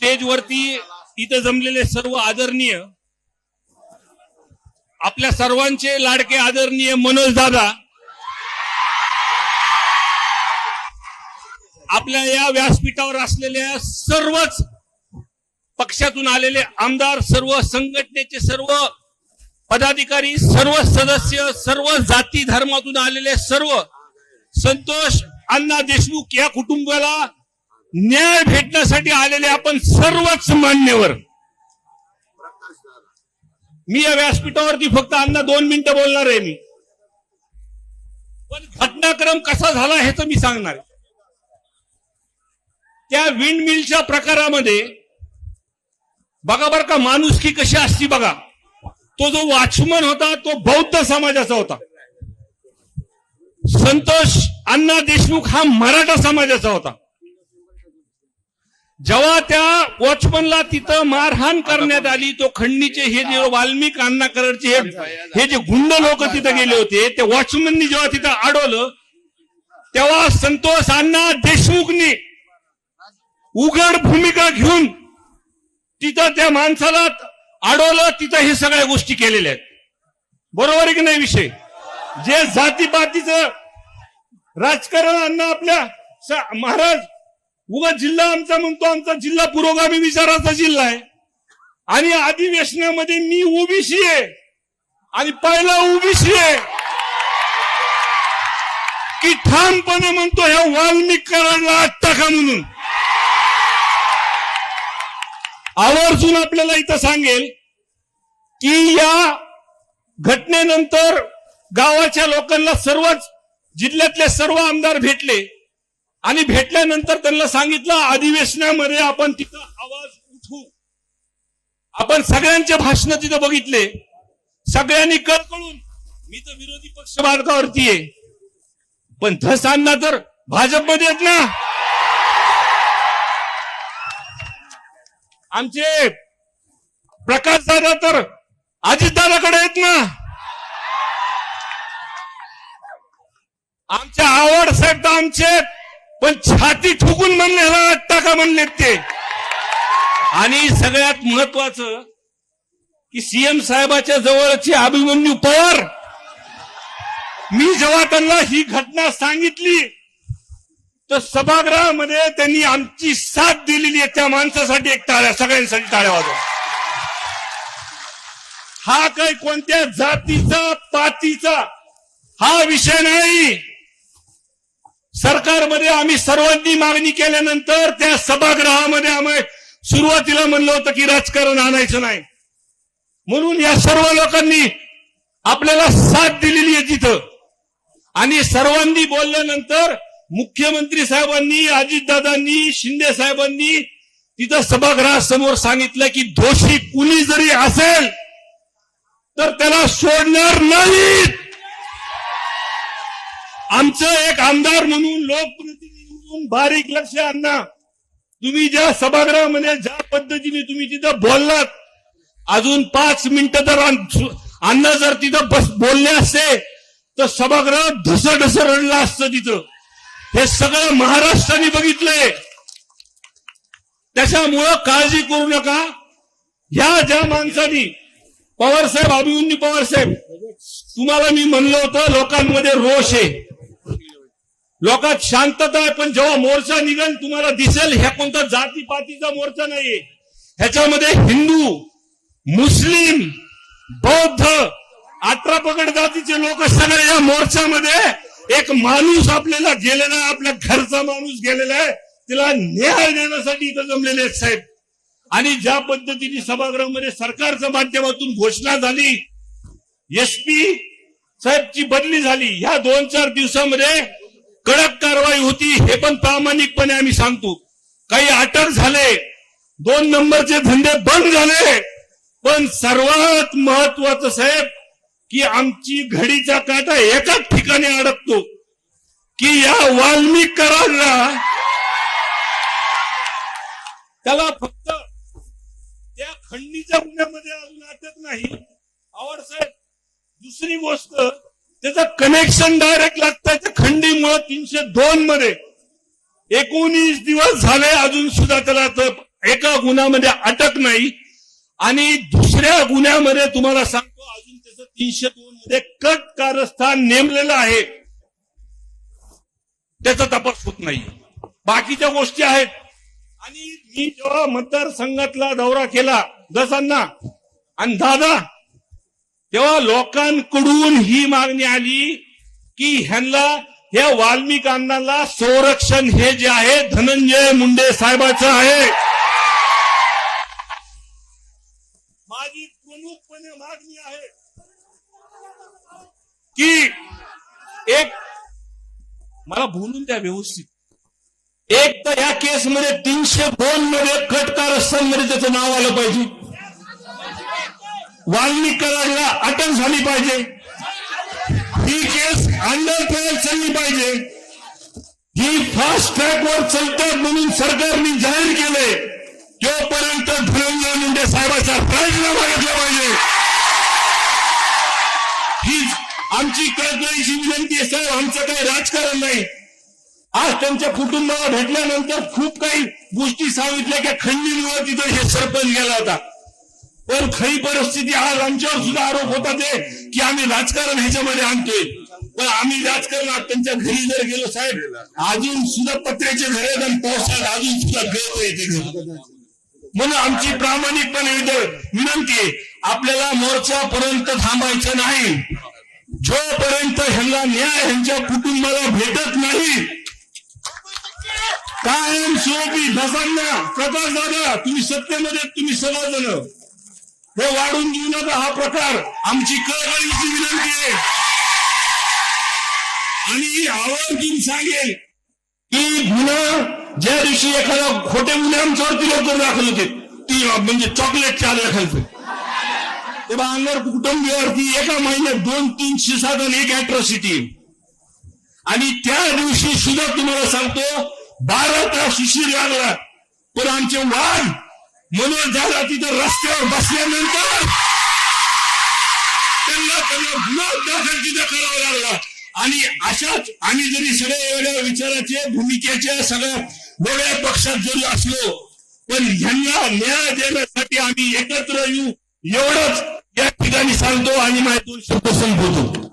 स्टेजवरती इथं जमलेले सर्व आदरणीय, आपल्या सर्वांचे लाडके आदरणीय मनोज दादा, आपल्या या व्यासपीठावर असलेल्या सर्वच पक्षातून आलेले आमदार, सर्व संघटनेचे सर्व पदाधिकारी, सर्व सदस्य, सर्व जाती धर्मातून आलेले सर्व संतोष अण्णा देशमुख या कुटुंबाला न्याय भेटण्यासाठी आलेले आपण सर्वच मान्यवर. मी या व्यासपीठावरती फक्त अण्णा 2 मिनिटं बोलणार आहे मी, पण घटनाक्रम कसा झाला हे तर मी सांगणार आहे. त्या विंड मिलच्या प्रकारामध्ये बघा बरं का माणुसकी कशी असती बघा. तो जो वॉचमन होता तो बौद्ध समाजाचा होता. संतोष अण्णा देशमुख हा मराठा समाजाचा होता. जेव्हा त्या वॉचमनला तिथं मारहाण करण्यात आली, तो खंडणीचे हे जे वाल्मिक अण्णा कराडचे हे जे गुंड लोक तिथं गेले होते, त्या वॉचमननी जेव्हा तिथं अडवलं तेव्हा संतोष अण्णा देशमुखनी उघड भूमिका घेऊन तिथं त्या माणसाला अडवलं. तिथं हे सगळ्या गोष्टी केलेल्या आहेत. बरोबर आहे की नाही विषय? जे जातीपातीचं राजकारण अण्णा आपल्या महाराज उगा जिल्हा आमचा म्हणतो, आमचा जिल्हा पुरोगामी विचाराचा जिल्हा आहे आणि अधिवेशनामध्ये मी ओबीसी आहे आणि पहिला ओबीसी आहे की ठामपणे म्हणतो ह्या वाल्मिक कराडला आत टाका म्हणून. आवर्जून आपल्याला इथं सांगेल की या घटनेनंतर गावाच्या लोकांना सर्वच जिल्ह्यातले सर्व आमदार भेटले आणि भेटल्यानंतर त्यांना सांगितलं अधिवेशनामध्ये आपण तिथं आवाज उठवू. आपण सगळ्यांचे भाषण तिथं बघितले. सगळ्यांनी कळकळून, मी तर विरोधी पक्ष मार्गावरती आहे पण धसांना तर भाजपमध्ये आहेत ना. आमचे प्रकाश दादा तर अजितदादाकडे आहेत ना. आमचे आवड साहेब तर आमचे पण छाती ठोकून म्हणले टाका म्हणलेत ते. आणि सगळ्यात महत्वाचं की सीएम साहेबाच्या जवळचे अभिमन्यू पवार, मी जेव्हा त्यांना ही घटना सांगितली तर सभागृहामध्ये त्यांनी आमची साथ दिलेली आहे. त्या माणसासाठी एक टाळ्या, सगळ्यांसाठी टाळ्या वाजवा. हा काही कोणत्या जातीचा पातीचा हा विषय नाही. सरकारमध्ये आम्ही सर्वांनी मागणी केल्यानंतर त्या सभागृहामध्ये आम्ही सुरुवातीला म्हणलं होतं की राजकारण आणायचं नाही, म्हणून या सर्व लोकांनी आपल्याला साथ दिलेली आहे तिथं. आणि सर्वांनी बोलल्यानंतर मुख्यमंत्री साहेबांनी, अजितदादांनी, शिंदे साहेबांनी तिथं सभागृहासमोर सांगितलं की दोषी कुणी जरी असेल तर त्याला सोडणार नाहीत. आमचं एक आमदार म्हणून, लोकप्रतिनिधी म्हणून बारीक लक्ष आणा. तुम्ही ज्या सभागृहामध्ये ज्या पद्धतीने तुम्ही तिथं बोललात, अजून 5 मिनिटं जर अण्णा जर तिथं बोलले असते तर सभागृह ढस रडलं असतं तिथं. हे सगळं महाराष्ट्राने बघितलंय. त्याच्यामुळं काळजी करू नका. ह्या ज्या माणसांनी, पवार साहेब, अभिमन्यू पवार साहेब, तुम्हाला मी म्हणलं होतं लोकांमध्ये रोष आहे, लोकात शांतता आहे, पण जेव्हा मोर्चा निघेल तुम्हाला दिसेल ह्या कोणता जातीपातीचा मोर्चा नाहीये. ह्याच्यामध्ये हिंदू, मुस्लिम, बौद्ध, 18 पगड जातीचे लोक सगळे या मोर्चामध्ये. एक माणूस आपल्याला गेलेला आहे, आपल्या घरचा माणूस गेलेला आहे, तिला न्याय देण्यासाठी इथं जमलेले आहेत साहेब. आणि ज्या पद्धतीने सभागृहामध्ये सरकारच्या माध्यमातून घोषणा झाली, एसपी साहेबची बदली झाली, ह्या 2-4 दिवसामध्ये कडक कारवाई होती, हे पण प्रामाणिकपणे आम्ही सांगतो. काही अटक झाले, 2 नंबरचे धंदे बंद झाले, पण सर्वात महत्वाचं साहेब की आमची घडीचा काटा एकाच ठिकाणी अडकतो की या वाल्मिक कराडला त्याला फक्त त्या खंडणीच्या गुन्ह्यामध्ये अजून अटक नाही. आवड साहेब, दुसरी गोष्ट त्याचं कनेक्शन डायरेक्ट लागतंय त्या खंडीमुळे 302 मध्ये 19 दिवस झाले अजून सुद्धा त्याला एका गुन्ह्यामध्ये अटक नाही आणि दुसऱ्या गुन्ह्यामध्ये तुम्हाला सांगतो अजून त्याचं 302 मध्ये कट कारस्थान नेमलेलं आहे, त्याचा तपास होत नाही. बाकीच्या गोष्टी आहेत. आणि मी जेव्हा मतदारसंघातला दौरा केला दसांना आणि दादा, तेव्हा लोकांकडून ही मागणी आली की ह्यांना या वाल्मिक अण्णांना संरक्षण हे जे आहे धनंजय मुंडे साहेबांचं आहे. माझी प्रमुखपणे मागणी आहे की एक मला बोलून द्या व्यवस्थित. एक तर या केसमध्ये 302 मध्ये कट कारस्थानमध्ये त्याचं नाव आलं पाहिजे. वाल्मिक कराडला अटक झाली पाहिजे. ही केस अंडर ट्रायल चालली पाहिजे. ही फास्ट ट्रॅकवर चालतात म्हणून सरकारने जाहीर केले. तोपर्यंत धनंजय मुंडे साहेबांचा राजीनामा घेतला पाहिजे. हीच आमची कळकळीची विनंती आहे. साहेब, आमचं काही राजकारण नाही. आज त्यांच्या कुटुंबाला भेटल्यानंतर खूप काही गोष्टी सांगितल्या की खंडणीमुळे तिथे हे सरपंच गेला होता. पण खरी परिस्थिती आज आमच्यावर सुद्धा आरोप होता ते की आम्ही राजकारण ह्याच्यामध्ये आणतोय. पण आम्ही राजकारणात त्यांच्या घरी जर गेलो साहेब, अजून सुद्धा पत्र्याचे घर आहेत आणि पावसाळ्यात अजून सुद्धा गळत येते. म्हणून आमची प्रामाणिकपणे विनंती आहे, आपल्याला मोर्चापर्यंत थांबायचं नाही. जोपर्यंत ह्यांना न्याय ह्यांच्या कुटुंबाला भेटत नाही, कायम स्वरूपी दसांना प्रकाश दादा तुम्ही सत्तेमध्ये तुम्ही सर्वजण हे वाढून देऊ नका. हा प्रकार आमची कळकळीची विनंती आहे. आणि आवर्जून सांगेल की गुन्हा ज्या दिवशी एखादा खोटे गुन्हे आमच्यावरती लवकर दाखल होते, ती म्हणजे चॉकलेट चार दाखल तेव्हा अंगर कुटुंबियावरती एका महिन्यात 200-300 साधन एक अॅट्रॉसिटी. आणि त्या दिवशी सुद्धा तुम्हाला सांगतो 12 तास उशीर लागला. पण आमचे वाघ मनोज दादा तिथं रस्त्यावर बसल्यानंतर त्यांना गुन्हा दाखल तिथं करावा लागला. आणि अशाच आम्ही जरी सगळ्या वेगळ्या विचाराचे भूमिकेच्या सगळ्या वेगळ्या पक्षात जरी असलो, पण ह्यांना न्याय देण्यासाठी आम्ही एकत्र येऊ एवढंच या ठिकाणी सांगतो आणि माझे 2 शब्द संपवतो.